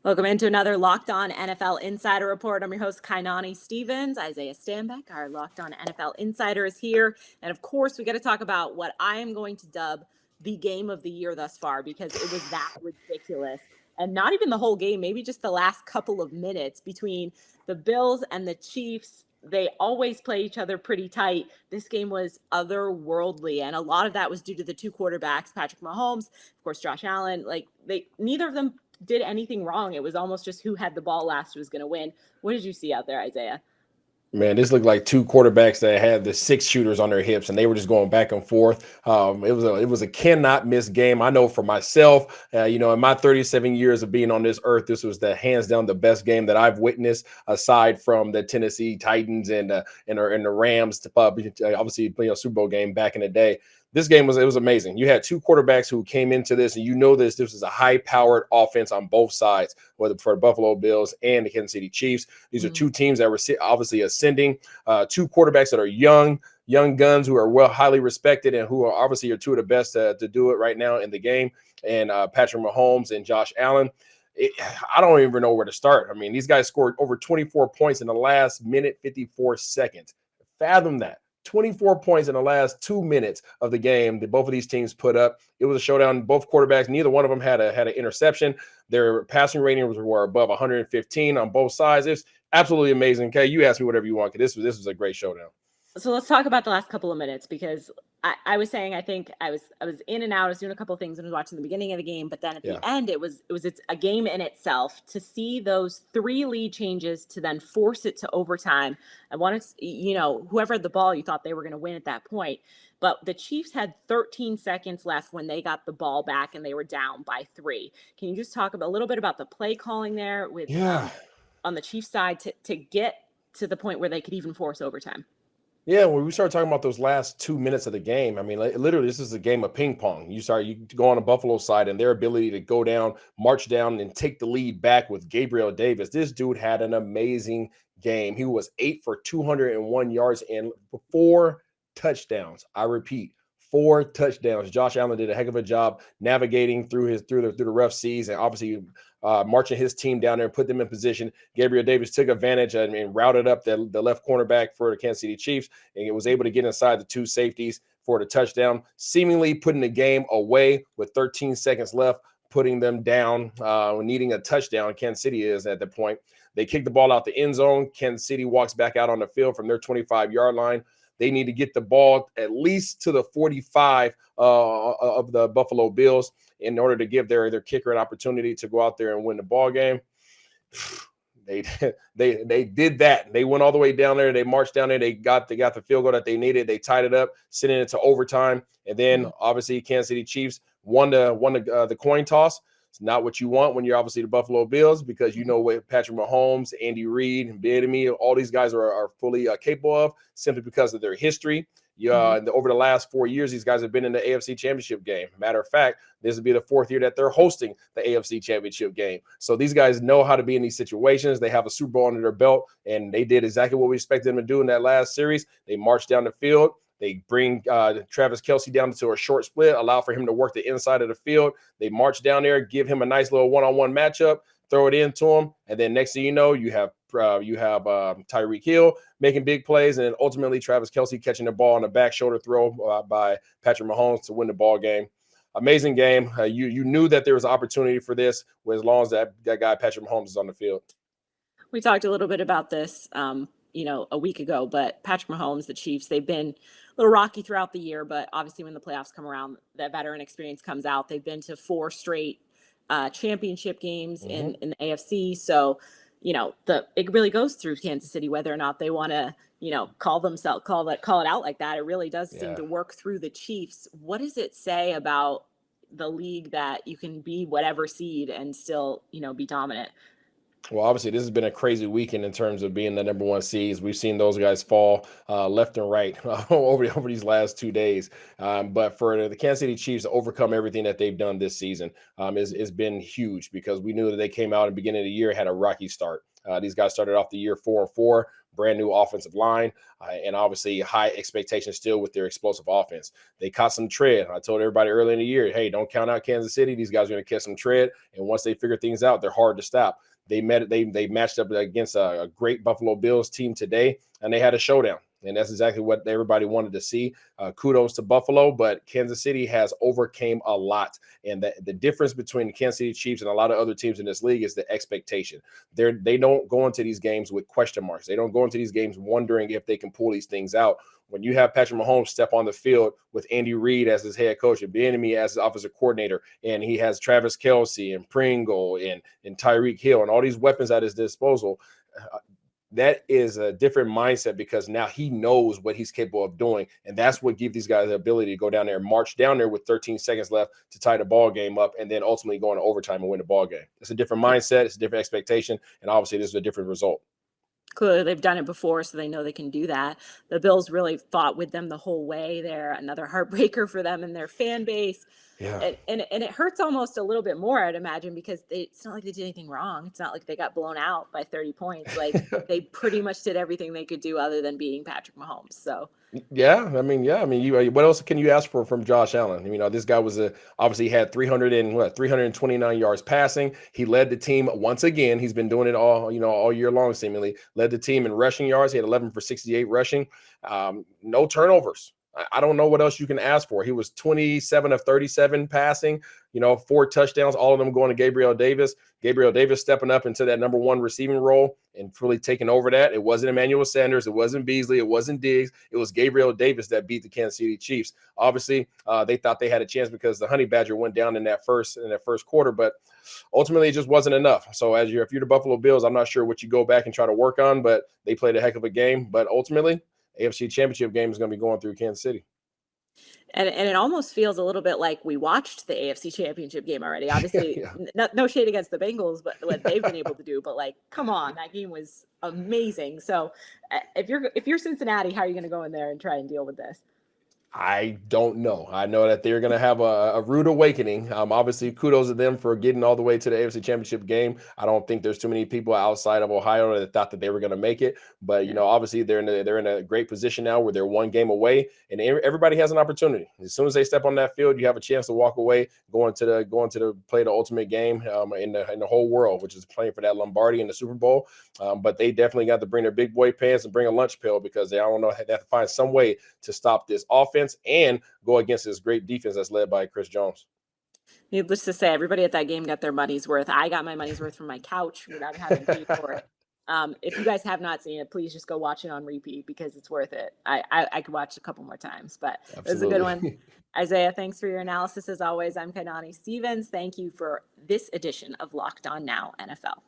Welcome into another Locked On NFL Insider Report. I'm your host, Kainani Stevens. Isaiah Stanback, our Locked On NFL Insider, is here. And of course, we got to talk about what I am going to dub the game of the year thus far, because it was that ridiculous. And not even the whole game, maybe just the last couple of minutes between the Bills and the Chiefs. They always play each other pretty tight. This game was otherworldly. And a lot of that was due to the two quarterbacks, Patrick Mahomes, of course, Josh Allen. Neither of them did anything wrong. It was almost just who had the ball last was going to win. What did you see out there, Isaiah? Man, this looked like two quarterbacks that had the six shooters on their hips, and they were just going back and forth. It was a cannot miss game. I know for myself, in my 37 years of being on this earth, this was the hands down the best game that I've witnessed, aside from the Tennessee Titans and the Rams. Obviously, Super Bowl game back in the day. This game was amazing. You had two quarterbacks who came into this, and this is a high-powered offense on both sides, whether for the Buffalo Bills and the Kansas City Chiefs. These are two teams that were obviously ascending, two quarterbacks that are young guns who are highly respected and who are obviously two of the best to do it right now in the game, and Patrick Mahomes and Josh Allen. I don't even know where to start. I mean, these guys scored over 24 points in the last minute, 54 seconds. Fathom that. 24 points in the last 2 minutes of the game that both of these teams put up. It was a showdown. Both quarterbacks, neither one of them had an interception. Their passing ratings were above 115 on both sides. It's absolutely amazing. Okay, you ask me whatever you want, because this was a great showdown. So let's talk about the last couple of minutes, because I was saying, I think I was in and out. I was doing a couple of things and was watching the beginning of the game, but then at the end, it's a game in itself. To see those three lead changes to then force it to overtime. I wanted, whoever had the ball, you thought they were going to win at that point. But the Chiefs had 13 seconds left when they got the ball back and they were down by 3. Can you just talk a little bit about the play calling there with on the Chiefs side to get to the point where they could even force overtime? Yeah, when we started talking about those last 2 minutes of the game, I mean, literally, this is a game of ping pong. You go on the Buffalo side, and their ability to go down, march down, and take the lead back with Gabriel Davis. This dude had an amazing game. He was 8 for 201 yards and 4 touchdowns. I repeat, 4 touchdowns. Josh Allen did a heck of a job navigating through the rough seas, and obviously marching his team down there and put them in position. Gabriel Davis took advantage and routed up the left cornerback for the Kansas City Chiefs, and he was able to get inside the two safeties for the touchdown, seemingly putting the game away with 13 seconds left, putting them down, needing a touchdown. Kansas City is at the point. They kick the ball out the end zone. Kansas City walks back out on the field from their 25-yard line. They need to get the ball at least to the 45 of the Buffalo Bills in order to give their kicker an opportunity to go out there and win the ball game. They did that. They went all the way down there. They marched down there. They got the field goal that they needed. They tied it up, sending it to overtime. And then obviously Kansas City Chiefs won the coin toss. It's not what you want when you're obviously the Buffalo Bills, because you know what Patrick Mahomes, Andy Reid, and Bieniemy, all these guys are fully capable of, simply because of their history. Over the last 4 years, these guys have been in the AFC Championship game. Matter of fact, this will be the 4th year that they're hosting the AFC Championship game. So these guys know how to be in these situations. They have a Super Bowl under their belt, and they did exactly what we expected them to do in that last series. They marched down the field. They bring Travis Kelce down to a short split, allow for him to work the inside of the field. They march down there, give him a nice little one-on-one matchup, throw it into him, and then next thing you know, you have Tyreek Hill making big plays, and then ultimately Travis Kelce catching the ball on a back shoulder throw by Patrick Mahomes to win the ball game. Amazing game. You knew that there was an opportunity for this as long as that guy Patrick Mahomes is on the field. We talked a little bit about this a week ago, but Patrick Mahomes, the Chiefs, they've been a little rocky throughout the year, but obviously when the playoffs come around, that veteran experience comes out. They've been to 4 straight championship games in the AFC. So, it really goes through Kansas City whether or not they want to, call it out like that. It really does seem to work through the Chiefs. What does it say about the league that you can be whatever seed and still, be dominant? Well, obviously, this has been a crazy weekend in terms of being the number 1 seeds. We've seen those guys fall left and right over these last 2 days. But for the Kansas City Chiefs to overcome everything that they've done this season has been huge, because we knew that they came out at the beginning of the year, had a rocky start. These guys started off the year 4-4, brand new offensive line, and obviously high expectations still with their explosive offense. They caught some tread. I told everybody early in the year, hey, don't count out Kansas City. These guys are going to catch some tread, and once they figure things out, they're hard to stop. They matched up against a great Buffalo Bills team today, and they had a showdown. And that's exactly what everybody wanted to see. Kudos to Buffalo, but Kansas City has overcame a lot. And the difference between the Kansas City Chiefs and a lot of other teams in this league is the expectation. They don't go into these games with question marks. They don't go into these games wondering if they can pull these things out. When you have Patrick Mahomes step on the field with Andy Reid as his head coach and Bieniemy as his offensive coordinator, and he has Travis Kelce and Pringle and Tyreek Hill and all these weapons at his disposal, that is a different mindset because now he knows what he's capable of doing. And that's what gives these guys the ability to go down there and march down there with 13 seconds left to tie the ball game up and then ultimately go into overtime and win the ball game. It's a different mindset. It's a different expectation. And obviously this is a different result. Clearly, they've done it before, so they know they can do that. The Bills really fought with them the whole way. They're another heartbreaker for them and their fan base. Yeah. And it hurts almost a little bit more, I'd imagine, because it's not like they did anything wrong. It's not like they got blown out by 30 points. Like they pretty much did everything they could do other than being Patrick Mahomes. So Yeah, I mean, you what else can you ask for from Josh Allen? You know, this guy was obviously had 329 yards passing. He led the team once again. He's been doing it all year long, seemingly. Led the team in rushing yards. He had 11 for 68 rushing. No turnovers. I don't know what else you can ask for. He was 27 of 37 passing, 4 touchdowns, all of them going to Gabriel Davis. Gabriel Davis stepping up into that number 1 receiving role and fully taking over that. It wasn't Emmanuel Sanders. It wasn't Beasley. It wasn't Diggs. It was Gabriel Davis that beat the Kansas City Chiefs. Obviously, they thought they had a chance because the Honey Badger went down in that first quarter, but ultimately it just wasn't enough. So if you're the Buffalo Bills, I'm not sure what you go back and try to work on, but they played a heck of a game. But ultimately, AFC Championship game is going to be going through Kansas City. and it almost feels a little bit like we watched the AFC Championship game already. Obviously, Yeah. no shade against the Bengals, but what they've been able to do. But like, come on, that game was amazing. So if you're Cincinnati, how are you going to go in there and try and deal with this? I don't know. I know that they're going to have a rude awakening. Obviously, kudos to them for getting all the way to the AFC Championship game. I don't think there's too many people outside of Ohio that thought that they were going to make it. But obviously, they're in a great position now where they're one game away, and everybody has an opportunity. As soon as they step on that field, you have a chance to walk away, going to the play the ultimate game in the whole world, which is playing for that Lombardi in the Super Bowl. But they definitely got to bring their big boy pants and bring a lunch pail because they don't know they have to find some way to stop this offense and go against this great defense that's led by Chris Jones. Needless to say, everybody at that game got their money's worth. I got my money's worth from my couch without having paid for it. If you guys have not seen it, please just go watch it on repeat because it's worth it. I could watch it a couple more times, but it was a good one. Absolutely. Isaiah, thanks for your analysis as always. I'm Kainani Stevens. Thank you for this edition of Locked On Now NFL.